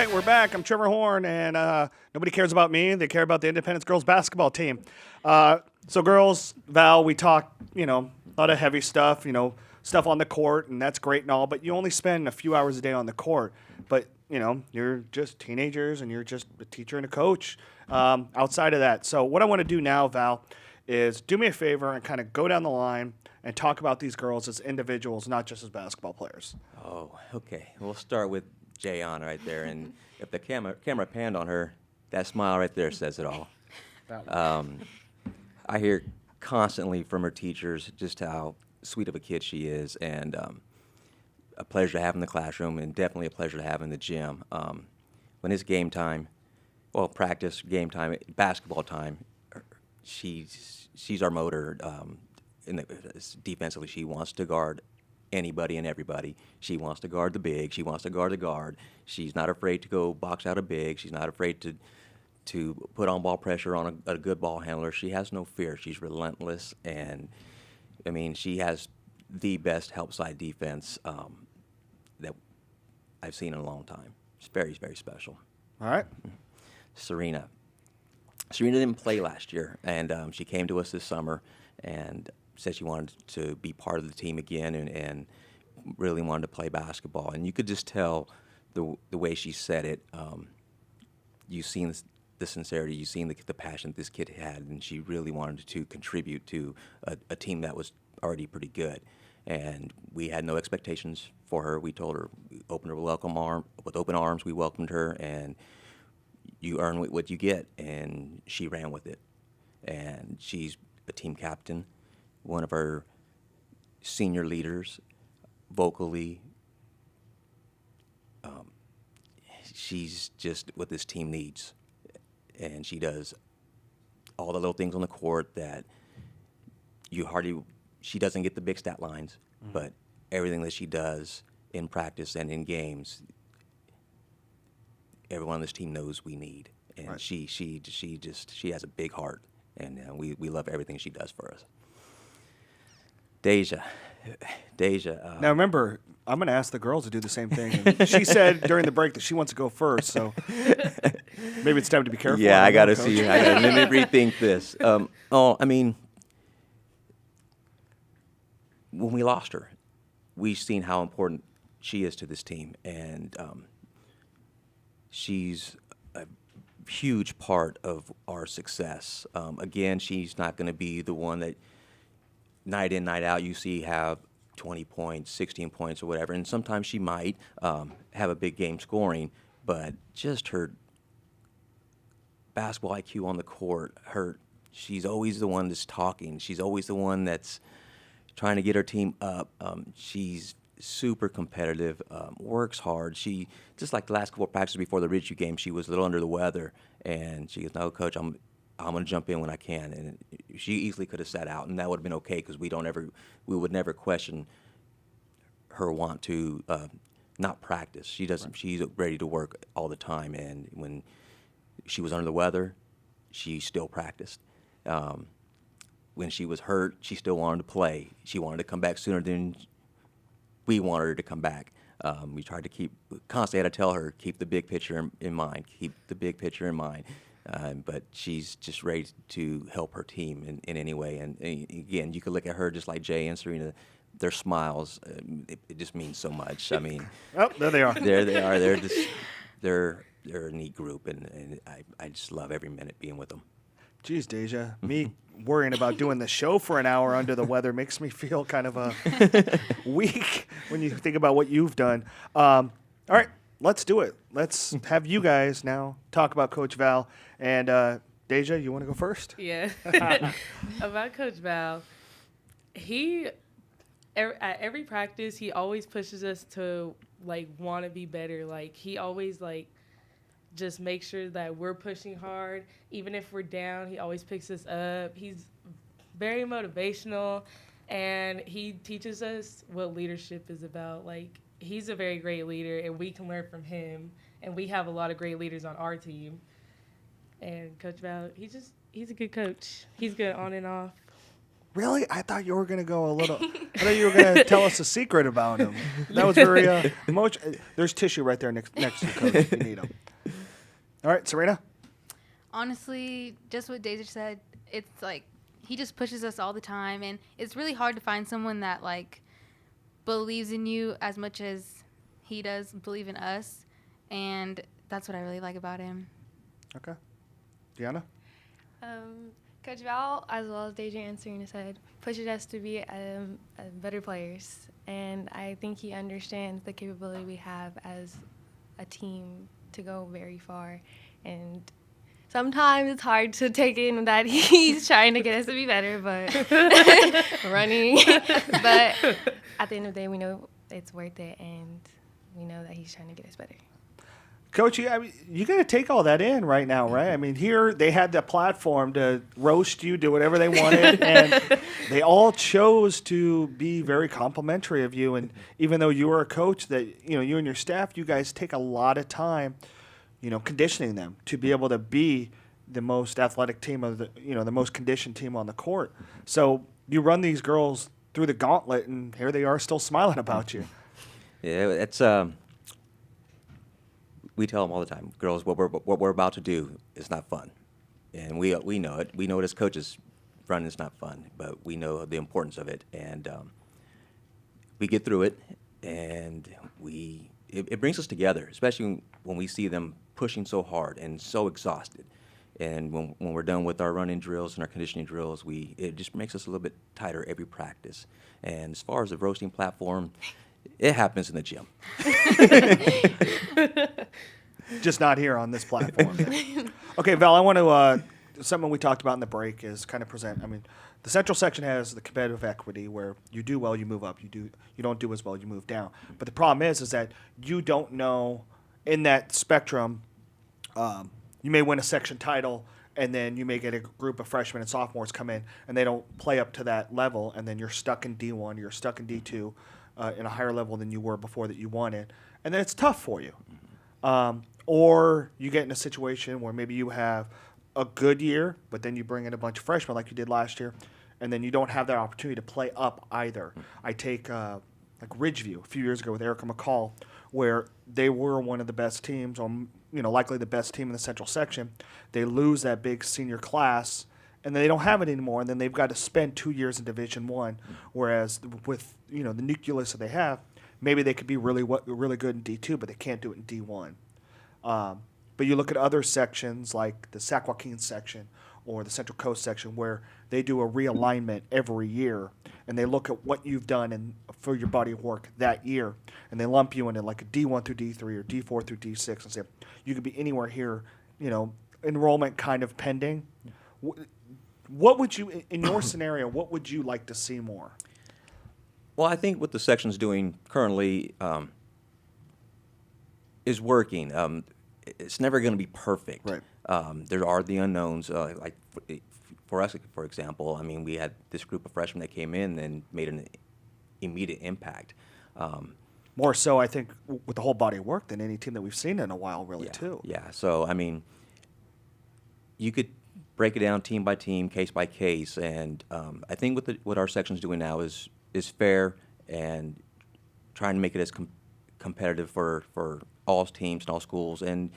right, we're back. I'm Trevor Horn, and nobody cares about me. They care about the Independence girls basketball team. So, girls, Val, we talk, a lot of heavy stuff, stuff on the court, and that's great and all, but you only spend a few hours a day on the court. But, you're just teenagers, and you're just a teacher and a coach outside of that. So what I want to do now, Val, is do me a favor and kind of go down the line and talk about these girls as individuals, not just as basketball players. Oh, okay. We'll start with Jayon right there, and if the camera panned on her, that smile right there says it all. I hear constantly from her teachers just how sweet of a kid she is, and a pleasure to have in the classroom, and definitely a pleasure to have in the gym. When it's game time, practice, game time, basketball time, she's our motor. Defensively, she wants to guard anybody and everybody. She wants to guard the big. She wants to guard the guard. She's not afraid to go box out a big. She's not afraid to put on ball pressure on a good ball handler. She has no fear. She's relentless, and she has the best help side defense that I've seen in a long time. It's very, very special. All right. Serena didn't play last year, and she came to us this summer and said she wanted to be part of the team again and really wanted to play basketball. And you could just tell the way she said it. You've seen the sincerity, you've seen the passion this kid had, and she really wanted to contribute to a team that was already pretty good. And we had no expectations for her. We told her, we opened her with open arms. We welcomed her, and you earn what you get. And she ran with it. And she's a team captain, one of our senior leaders, vocally. She's just what this team needs. And she does all the little things on the court that she doesn't get the big stat lines, but everything that she does in practice and in games, everyone on this team knows we need. And right. she has a big heart, and we love everything she does for us. Deja. Now remember, I'm going to ask the girls to do the same thing. She said during the break that she wants to go first, so maybe it's time to be careful. Yeah, I got to see. Let me rethink this. When we lost her, we've seen how important she is to this team, and she's a huge part of our success. Again, she's not going to be the one that night in, night out you see have 20 points, 16 points or whatever, and sometimes she might have a big game scoring, but just her basketball IQ on the court, she's always the one that's talking. She's always the one that's trying to get her team up. She's super competitive, works hard. She, just like the last couple of practices before the Ridgeview game, she was a little under the weather, and she goes, "No, Coach, I'm going to jump in when I can." And she easily could have sat out, and that would have been okay because we would never question her want to not practice. She doesn't. Right. She's ready to work all the time, and when she was under the weather, she still practiced. When she was hurt, she still wanted to play. She wanted to come back sooner than we wanted her to come back. We tried to constantly had to tell her, keep the big picture in mind, keep the big picture in mind. But she's just ready to help her team in any way. And again, you could look at her just like Jay and Serena. Their smiles, it just means so much. Oh, there they are. There they are. They're a neat group, and I just love every minute being with them. Geez, Deja, me worrying about doing the show for an hour under the weather makes me feel kind of weak when you think about what you've done. All right, let's do it. Let's have you guys now talk about Coach Val. And Deja, you want to go first? Yeah. About Coach Val, at every practice, he always pushes us to, want to be better. He always, just make sure that we're pushing hard. Even if we're down, he always picks us up. He's very motivational, and he teaches us what leadership is about. He's a very great leader, and we can learn from him. And we have a lot of great leaders on our team. And Coach Val, he's a good coach. He's good on and off. Really? I thought you were going to go a little. I thought you were going to tell us a secret about him. That was very emotional. There's tissue right there next to you, Coach, if you need them. All right, Serena? Honestly, just what Deja said, it's like he just pushes us all the time, and it's really hard to find someone that like believes in you as much as he does believe in us, and that's what I really like about him. Okay. Deanna? Coach Val, as well as Deja and Serena said, pushes us to be better players. And I think he understands the capability we have as a team to go very far. And sometimes it's hard to take in that he's trying to get us to be better, but running. But at the end of the day, we know it's worth it, and we know that he's trying to get us better. Coach, I mean, you got to take all that in right now, right? I mean, here they had the platform to roast you, do whatever they wanted, and they all chose to be very complimentary of you. And even though you were a coach, that you and your staff, you guys take a lot of time, conditioning them to be able to be the most athletic team of the most conditioned team on the court. So you run these girls through the gauntlet, and here they are still smiling about you. Yeah, it's we tell them all the time, girls, what we're about to do is not fun, and we know it. We know it as coaches. Running is not fun, but we know the importance of it, and we get through it, and it brings us together, especially when we see them pushing so hard and so exhausted. And when we're done with our running drills and our conditioning drills, it just makes us a little bit tighter every practice. And as far as the roasting platform, it happens in the gym. Just not here on this platform. Okay, Val, I want to something we talked about in the break is kind of present. I mean, the central section has the competitive equity where you do well, you move up. You don't do as well, you move down. But the problem is that you don't know in that spectrum. You may win a section title, and then you may get a group of freshmen and sophomores come in, and they don't play up to that level, and then you're stuck in D1, you're stuck in D2, in a higher level than you were before that you wanted, and then it's tough for you. Or you get in a situation where maybe you have a good year, but then you bring in a bunch of freshmen like you did last year, and then you don't have that opportunity to play up either. I take like Ridgeview a few years ago with Erica McCall, where they were one of the best teams, or likely the best team in the central section. They lose that big senior class, and they don't have it anymore, and then they've got to spend 2 years in Division I, whereas with the nucleus that they have, maybe they could be really good in D2, but they can't do it in D1. But you look at other sections like the Sac Joaquin section or the Central Coast section where they do a realignment every year, and they look at what you've done for your body of work that year, and they lump you into like a D1 through D3 or D4 through D6 and say you could be anywhere here, enrollment kind of pending. What would you, in your scenario, what would you like to see more? Well, I think what the section's doing currently is working. It's never going to be perfect. Right. There are the unknowns. Like for us, for example, I mean, we had this group of freshmen that came in and made an immediate impact. More so, I think, with the whole body of work than any team that we've seen in a while, really, too. Yeah. So, I mean, you could break it down team by team, case by case, and I think what our section's doing now is fair and trying to make it as competitive for all teams and all schools. And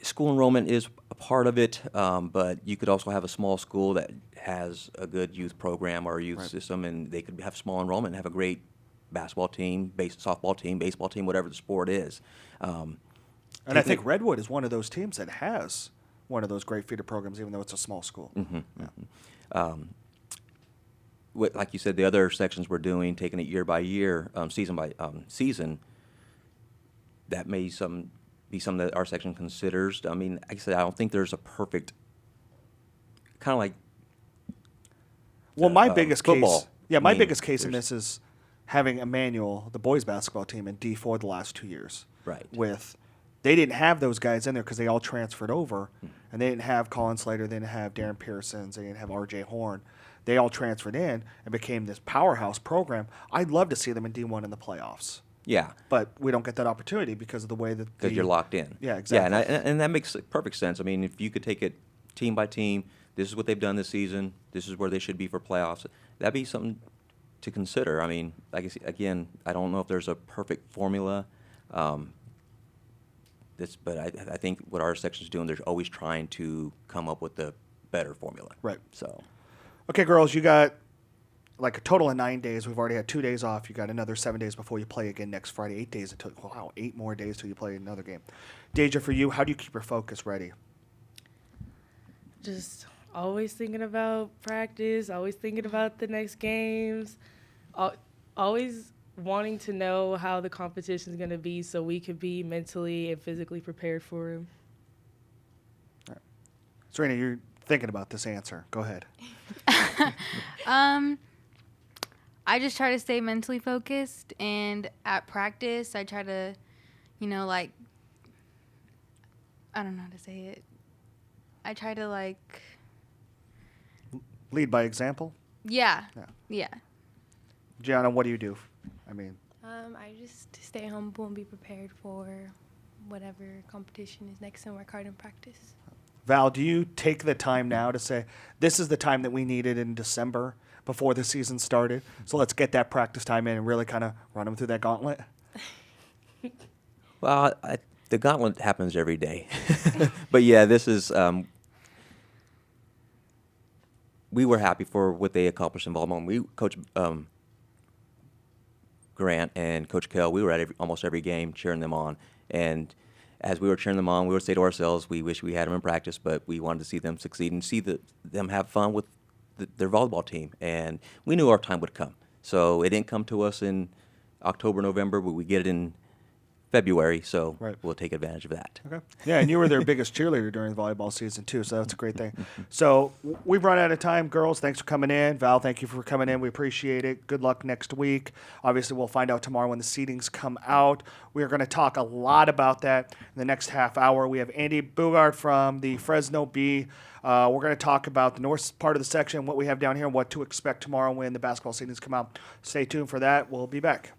school enrollment is a part of it, but you could also have a small school that has a good youth program or a youth system, and they could have small enrollment and have a great basketball team, softball team, baseball team, whatever the sport is. And I think Redwood is one of those teams that has one of those great feeder programs, even though it's a small school. Mm-hmm, yeah. Like you said, the other sections we're doing, taking it year by year, season by season, that may be something that our section considers. I mean, like I said, I don't think there's a perfect, kind of like my biggest football. case, my biggest case in this is having Emmanuel, the boys basketball team, in D4 the last 2 years. Right. They didn't have those guys in there because they all transferred over, and they didn't have Colin Slater, they didn't have Darren Pearsons, they didn't have R.J. Horn. They all transferred in and became this powerhouse program. I'd love to see them in D1 in the playoffs. Yeah. But we don't get that opportunity because of the way that because you're locked in. Yeah, exactly. Yeah, and that makes perfect sense. I mean, if you could take it team by team, this is what they've done this season. This is where they should be for playoffs. That'd be something to consider. I mean, like I said, again, I don't know if there's a perfect formula. But I think what our section's doing, they're always trying to come up with a better formula. Right. So, Okay, girls, you got like a total of 9 days. We've already had 2 days off. You got another 7 days before you play again next Friday. 8 days until, wow, 8 more days till you play another game. Deja, for you, how do you keep your focus ready? Just always thinking about practice, always thinking about the next games, always wanting to know how the competition is going to be so we could be mentally and physically prepared for it. Serena, you're thinking about this answer. Go ahead. I just try to stay mentally focused, and at practice, I try to, like, I don't know how to say it. I try to, like, Lead by example. yeah. Gianna, what do you do? I mean, I just stay humble and be prepared for whatever competition is next and work hard in practice. Val, do you take the time now to say, this is the time that we needed in December before the season started, so let's get that practice time in and really kind of run them through that gauntlet? well, the gauntlet happens every day. But yeah, this is, we were happy for what they accomplished in Baltimore. We, Coach Grant and Coach Kell, we were at almost every game cheering them on. And as we were cheering them on, we would say to ourselves, we wish we had them in practice, but we wanted to see them succeed and see them have fun with their volleyball team. And we knew our time would come. So it didn't come to us in October, November, but we get it in February, so Right. we'll take advantage of that. Okay. Yeah, and you were their biggest cheerleader during the volleyball season, too, so that's a great thing. So we've run out of time. Girls, thanks for coming in. Val, thank you for coming in. We appreciate it. Good luck next week. Obviously, we'll find out tomorrow when the seedings come out. We are going to talk a lot about that in the next half hour. We have Andy Bugard from the Fresno B. We're going to talk about the north part of the section, what we have down here, and what to expect tomorrow when the basketball seedings come out. Stay tuned for that. We'll be back.